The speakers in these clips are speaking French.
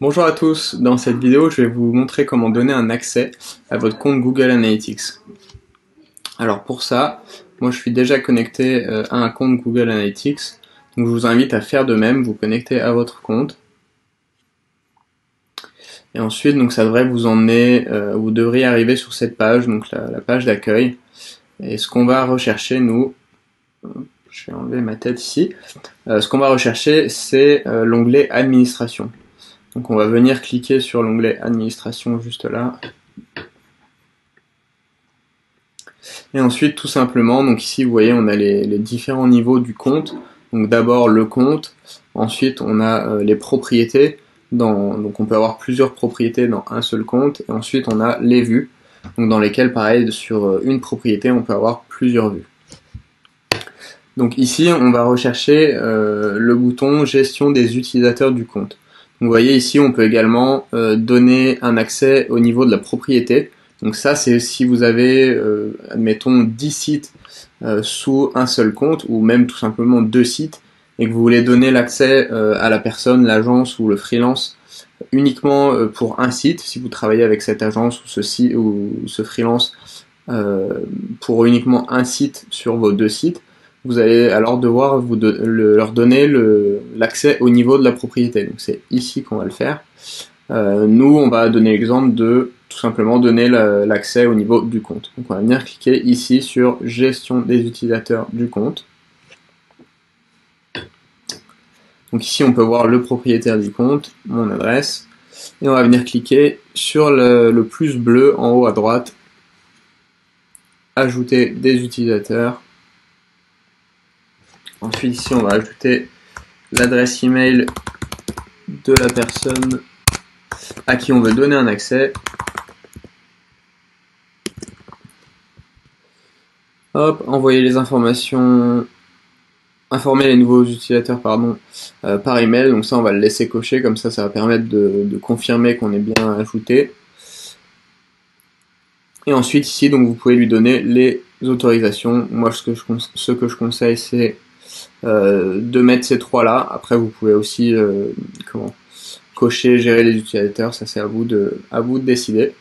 Bonjour à tous, dans cette vidéo je vais vous montrer comment donner un accès à votre compte Google Analytics. Alors pour ça, moi je suis déjà connecté à un compte Google Analytics, donc je vous invite à faire de même, vous connecter à votre compte. Et ensuite donc ça devrait vous emmener, vous devriez arriver sur cette page, donc la page d'accueil. Et ce qu'on va rechercher nous, je vais enlever ma tête ici, ce qu'on va rechercher c'est l'onglet administration. Donc on va venir cliquer sur l'onglet administration juste là. Et ensuite tout simplement, donc ici vous voyez on a les différents niveaux du compte. Donc d'abord le compte, ensuite on a les propriétés, donc on peut avoir plusieurs propriétés dans un seul compte, et ensuite on a les vues, donc dans lesquelles pareil sur une propriété on peut avoir plusieurs vues. Donc ici on va rechercher le bouton gestion des utilisateurs du compte. Donc vous voyez ici on peut également donner un accès au niveau de la propriété. Donc ça c'est si vous avez admettons 10 sites sous un seul compte, ou même tout simplement 2 sites, et que vous voulez donner l'accès à la personne, l'agence ou le freelance uniquement pour un site, si vous travaillez avec cette agence ou ce freelance pour uniquement un site sur vos 2 sites, vous allez alors devoir leur donner l'accès au niveau de la propriété. Donc c'est ici qu'on va le faire. Nous, on va donner l'exemple de tout simplement donner l'accès au niveau du compte. Donc on va venir cliquer ici sur gestion des utilisateurs du compte. Donc ici on peut voir le propriétaire du compte, mon adresse, et on va venir cliquer sur le plus bleu en haut à droite, ajouter des utilisateurs. Ensuite ici on va ajouter l'adresse email de la personne à qui on veut donner un accès. Hop, envoyer les informations, informer les nouveaux utilisateurs par email. Donc ça on va le laisser cocher, comme ça va permettre de confirmer qu'on est bien ajouté. Et ensuite ici donc vous pouvez lui donner les autorisations. Moi ce que je conseille c'est de mettre ces trois là. Après vous pouvez aussi cocher, gérer les utilisateurs, ça c'est à vous de décider.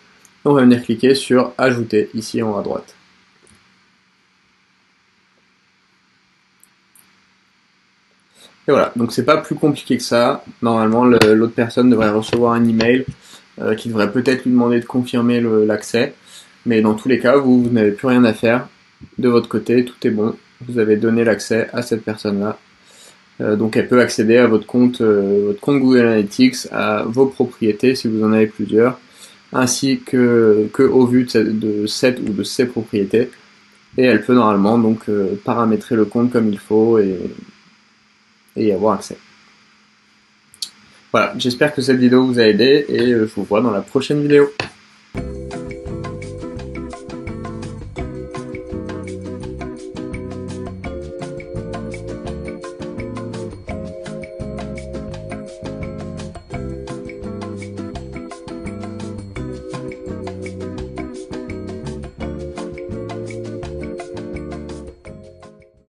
On va venir cliquer sur ajouter ici en haut à droite. Et voilà, donc c'est pas plus compliqué que ça. Normalement l'autre personne devrait recevoir un email qui devrait peut-être lui demander de confirmer l'accès. Mais dans tous les cas, vous n'avez plus rien à faire. De votre côté, tout est bon. Vous avez donné l'accès à cette personne-là. Donc elle peut accéder à votre compte Google Analytics, à vos propriétés si vous en avez plusieurs, ainsi que au vu de cette ou de ces propriétés. Et elle peut normalement donc paramétrer le compte comme il faut et y avoir accès. Voilà, j'espère que cette vidéo vous a aidé et je vous vois dans la prochaine vidéo.